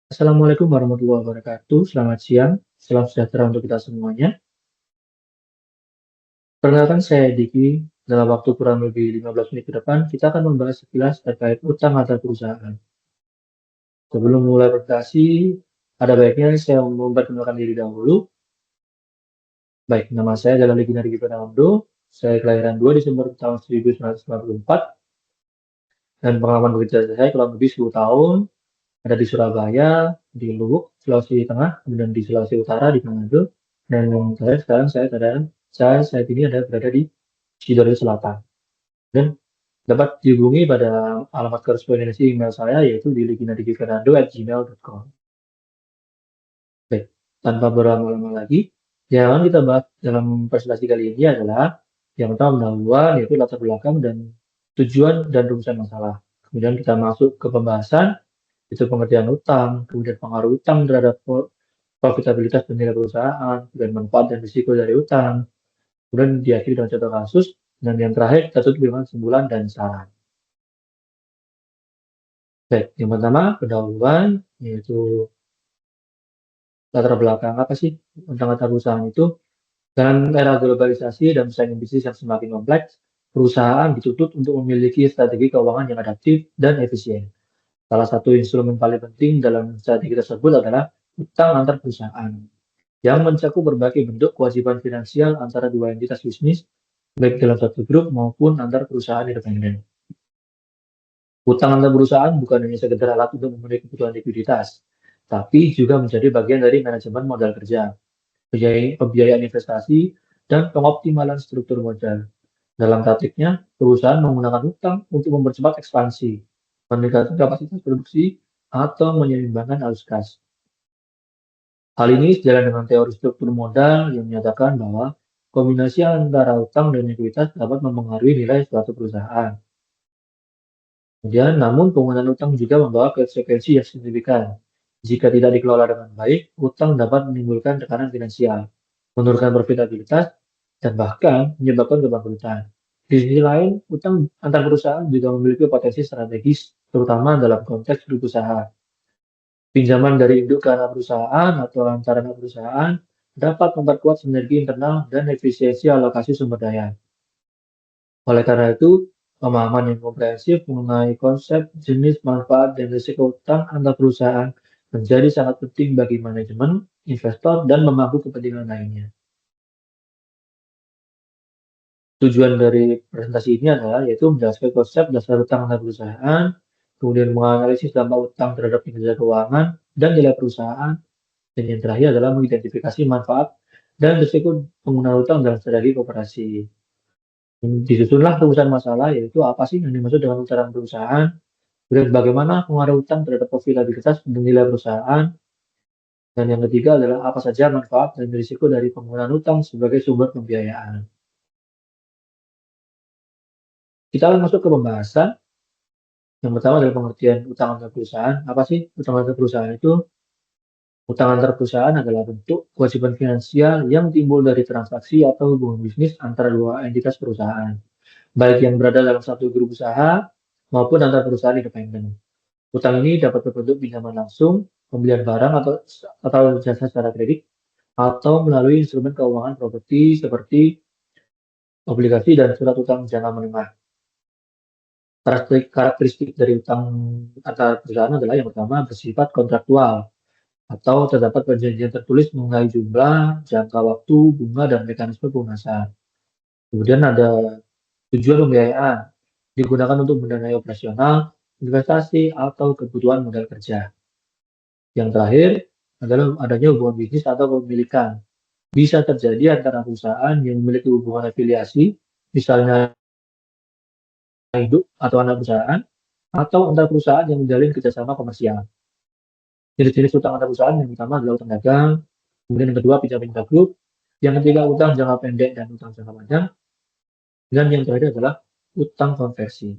Assalamualaikum warahmatullahi wabarakatuh. Selamat siang, salam sejahtera untuk kita semuanya. Perkenalkan saya Diki. Dalam waktu kurang lebih 15 menit ke depan, kita akan membahas sekilas terkait utang antar perusahaan. Sebelum mulai presentasi, ada baiknya saya memperkenalkan diri dahulu. Baik, nama saya adalah Legina Riki Fernando. Saya kelahiran 2 Desember tahun 1994 dan pengalaman bekerja saya kurang lebih 10 tahun. Ada di Surabaya, di Luwuk, Sulawesi Tengah, kemudian di Sulawesi Utara, di Manado, dan yang terakhir sekarang saya saat ini ada berada di Sidoarjo Selatan. Dan dapat dihubungi pada alamat korespondensi email saya yaitu di liginadikifernando@gmail.com. Baik, tanpa berlama-lama lagi, yang akan kita bahas dalam presentasi kali ini adalah yang pertama pendahuluan yaitu latar belakang dan tujuan dan rumusan masalah. Kemudian kita masuk ke pembahasan itu pengertian utang, kemudian pengaruh utang terhadap profitabilitas dan nilai perusahaan, dan manfaat dan risiko dari utang. Kemudian diakhiri dengan contoh kasus, dan yang terakhir kita tutup dengan kesimpulan dan saran. Baik, yang pertama pendahuluan yaitu latar belakang apa sih tentang latar perusahaan itu. Dengan era globalisasi dan persaingan bisnis yang semakin kompleks, perusahaan dituntut untuk memiliki strategi keuangan yang adaptif dan efisien. Salah satu instrumen paling penting dalam strategi tersebut adalah utang antar perusahaan, yang mencakup berbagai bentuk kewajiban finansial antara dua entitas bisnis, baik dalam satu grup maupun antar perusahaan independen. Utang antar perusahaan bukan hanya sekedar alat untuk memenuhi kebutuhan likuiditas, tapi juga menjadi bagian dari manajemen modal kerja, pembiayaan investasi, dan pengoptimalan struktur modal. Dalam praktiknya, perusahaan menggunakan utang untuk mempercepat ekspansi, meningkatkan kapasitas produksi, atau menyeimbangkan arus kas. Hal ini sejalan dengan teori struktur modal yang menyatakan bahwa kombinasi antara utang dan likuiditas dapat mempengaruhi nilai suatu perusahaan. Kemudian, namun penggunaan utang juga membawa konsekuensi yang signifikan. Jika tidak dikelola dengan baik, utang dapat menimbulkan tekanan finansial, menurunkan profitabilitas, dan bahkan menyebabkan kebangkrutan. Di sisi lain, utang antar perusahaan juga memiliki potensi strategis, terutama dalam konteks grup usaha. Pinjaman dari induk ke anak perusahaan atau antara anak perusahaan dapat memperkuat sinergi internal dan efisiensi alokasi sumber daya. Oleh karena itu, pemahaman yang komprehensif mengenai konsep, jenis, manfaat, dan risiko utang antar perusahaan menjadi sangat penting bagi manajemen, investor, dan pemangku kepentingan lainnya. Tujuan dari presentasi ini adalah yaitu menjelaskan konsep dasar utang antar perusahaan, kemudian menganalisis dampak utang terhadap kinerja keuangan dan nilai perusahaan, dan yang terakhir adalah mengidentifikasi manfaat dan risiko penggunaan utang dalam strategi koperasi. Disusunlah rumusan masalah, yaitu apa sih yang dimaksud dengan utang perusahaan, kemudian bagaimana pengaruh utang terhadap profitabilitas dan nilai perusahaan, dan yang ketiga adalah apa saja manfaat dan risiko dari penggunaan utang sebagai sumber pembiayaan. Kita akan masuk ke pembahasan. Yang pertama adalah pengertian utang antar perusahaan. Apa sih utang antar perusahaan itu? Utang antar perusahaan adalah bentuk kewajiban finansial yang timbul dari transaksi atau hubungan bisnis antara dua entitas perusahaan, baik yang berada dalam satu grup usaha maupun antar perusahaan independen. Utang ini dapat berbentuk pinjaman langsung, pembelian barang atau jasa secara kredit, atau melalui instrumen keuangan properti seperti obligasi dan surat utang jangka menengah. Karakteristik dari utang antar perusahaan adalah yang pertama bersifat kontraktual atau terdapat perjanjian tertulis mengenai jumlah, jangka waktu, bunga, dan mekanisme pelunasan. Kemudian ada tujuan pembiayaan, digunakan untuk mendanai operasional, investasi, atau kebutuhan modal kerja. Yang terakhir adalah adanya hubungan bisnis atau kepemilikan. Bisa terjadi antara perusahaan yang memiliki hubungan afiliasi, misalnya induk atau anak perusahaan, atau antar perusahaan yang menjalin kerjasama komersial. Jenis-jenis utang antar perusahaan yang pertama adalah utang dagang, kemudian yang kedua pinjam grup, yang ketiga utang jangka pendek dan utang jangka panjang, dan yang terakhir adalah utang konversi.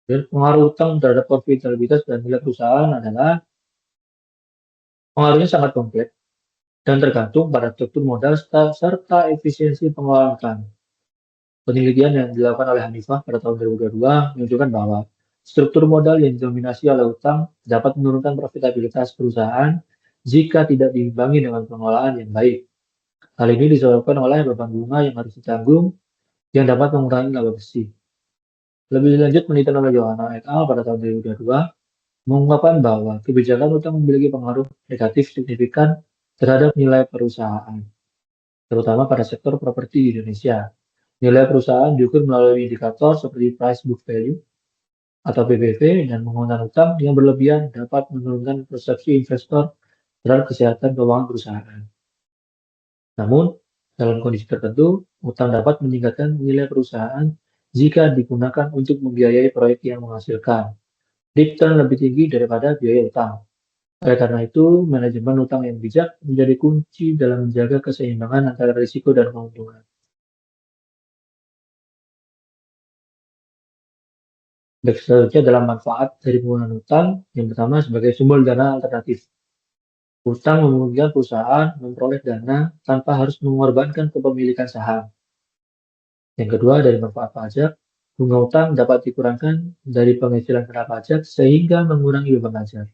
Dan pengaruh utang terhadap profitabilitas dan nilai perusahaan adalah pengaruhnya sangat kompleks dan tergantung pada struktur modal serta efisiensi pengelolaan utang. Penelitian yang dilakukan oleh Hanifah pada tahun 2022 menunjukkan bahwa struktur modal yang didominasi oleh utang dapat menurunkan profitabilitas perusahaan jika tidak diimbangi dengan pengelolaan yang baik. Hal ini disebabkan oleh beban bunga yang harus ditanggung yang dapat mengurangi laba bersih. Lebih lanjut, penelitian oleh Johanna et al. Pada tahun 2022 mengungkapkan bahwa kebijakan utang memiliki pengaruh negatif signifikan terhadap nilai perusahaan, terutama pada sektor properti di Indonesia. Nilai perusahaan diukur melalui indikator seperti price book value atau PBV, dan menggunakan utang yang berlebihan dapat menurunkan persepsi investor terhadap kesehatan keuangan perusahaan. Namun, dalam kondisi tertentu, utang dapat meningkatkan nilai perusahaan jika digunakan untuk membiayai proyek yang menghasilkan return lebih tinggi daripada biaya utang. Oleh karena itu, manajemen utang yang bijak menjadi kunci dalam menjaga keseimbangan antara risiko dan keuntungan. Baik, selanjutnya dalam manfaat dari penggunaan utang, yang pertama sebagai sumber dana alternatif. Utang memungkinkan perusahaan memperoleh dana tanpa harus mengorbankan kepemilikan saham. Yang kedua, dari manfaat pajak, bunga utang dapat dikurangkan dari penghasilan kena pajak sehingga mengurangi beban pajak.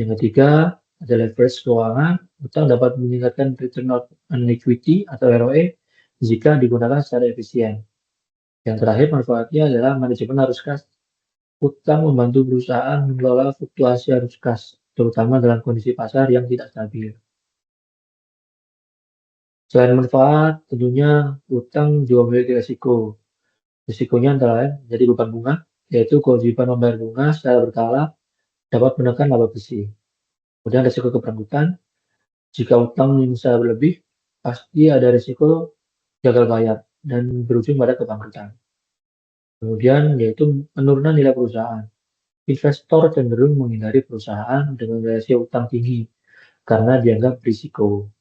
Yang ketiga, ada leverage keuangan. Utang dapat meningkatkan return on equity atau ROE jika digunakan secara efisien. Yang terakhir, manfaatnya adalah manajemen arus kas. Utang membantu perusahaan mengelola fluktuasi arus kas, terutama dalam kondisi pasar yang tidak stabil. Selain manfaat, tentunya utang juga memiliki risiko. Risikonya antara lain menjadi beban bunga, yaitu kewajiban membayar bunga secara berkala dapat menekan laba bersih. Kemudian risiko keberangkutan, jika utang yang besar berlebih, pasti ada risiko gagal bayar dan berujung pada kebangkrutan. Kemudian yaitu penurunan nilai perusahaan. Investor cenderung menghindari perusahaan dengan rasio utang tinggi karena dianggap berisiko.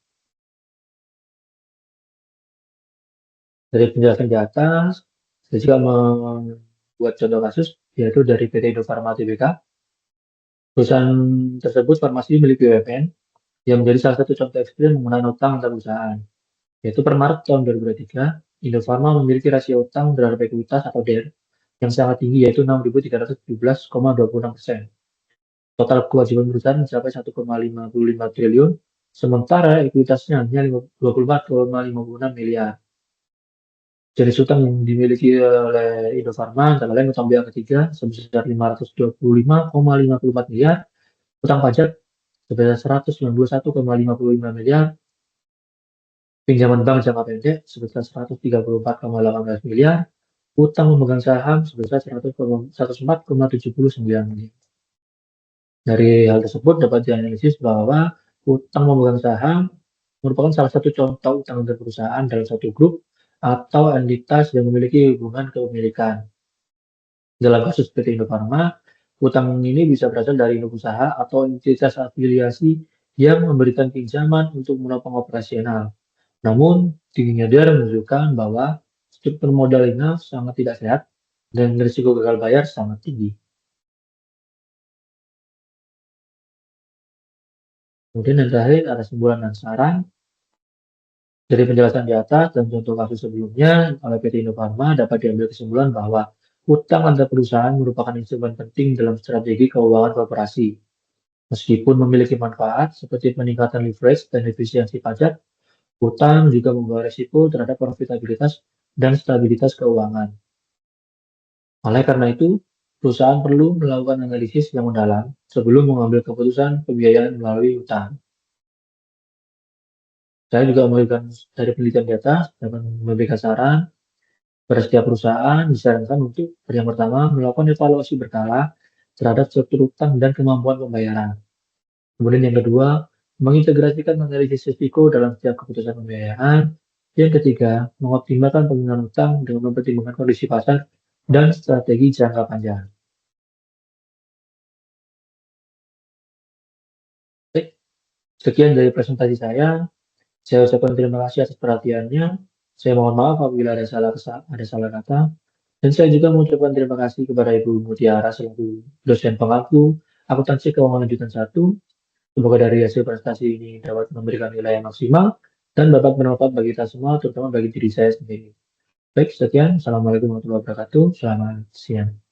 Dari penjelasan di atas, saya juga membuat contoh kasus, yaitu dari PT Indofarma Tbk. Perusahaan tersebut farmasi milik BUMN yang menjadi salah satu contoh ekstrim menggunakan utang antar perusahaan, yaitu per Maret tahun 2023, Indofarma memiliki rasio utang terhadap ekuitas atau DER yang sangat tinggi, yaitu 6.317,26%. Total kewajiban perusahaan mencapai 1,55 triliun, sementara ekuitasnya hanya 24,56 miliar. Jenis utang yang dimiliki oleh Indofarma antara lain utang biaya ketiga sebesar 525,54 miliar, utang pajak sebesar 191,55 miliar, pinjaman bank jangka pendek sebesar 134,18 miliar, utang memegang saham sebesar 104,79 miliar. Dari hal tersebut dapat dianalisis bahwa utang memegang saham merupakan salah satu contoh utang antar perusahaan dalam satu grup atau entitas yang memiliki hubungan kepemilikan. Dalam kasus PT Indofarma, utang ini bisa berasal dari induk usaha atau entitas afiliasi yang memberikan pinjaman untuk menopang operasional. Namun, tingginya DER menunjukkan bahwa struktur modal ini sangat tidak sehat dan risiko gagal bayar sangat tinggi. Kemudian yang terakhir ada kesimpulan dan saran. Dari penjelasan di atas dan contoh kasus sebelumnya, oleh PT Indofarma dapat diambil kesimpulan bahwa utang antar perusahaan merupakan instrumen penting dalam strategi keuangan korporasi. Meskipun memiliki manfaat seperti peningkatan leverage dan efisiensi pajak, utang juga membawa risiko terhadap profitabilitas dan stabilitas keuangan. Oleh karena itu, perusahaan perlu melakukan analisis yang mendalam sebelum mengambil keputusan pembiayaan melalui utang. Saya juga memberikan dari penelitian di atas dapat memberikan saran pada setiap perusahaan disarankan untuk yang pertama melakukan evaluasi berkala terhadap struktur utang dan kemampuan pembayaran. Kemudian yang kedua, mengintegrasikan analisis risiko dalam setiap keputusan pembiayaan. Yang ketiga, mengoptimalkan penggunaan utang dengan mempertimbangkan kondisi pasar dan strategi jangka panjang. Baik, sekian dari presentasi saya. Saya ucapkan terima kasih atas perhatiannya. Saya mohon maaf apabila ada salah kata. Dan saya juga mengucapkan terima kasih kepada Ibu Mutiara selaku dosen pengaku akuntansi keuangan lanjutan 1. Semoga dari hasil prestasi ini dapat memberikan nilai yang maksimal dan dapat bermanfaat bagi kita semua, terutama bagi diri saya sendiri. Baik, sekian. Assalamualaikum warahmatullahi wabarakatuh. Selamat siang.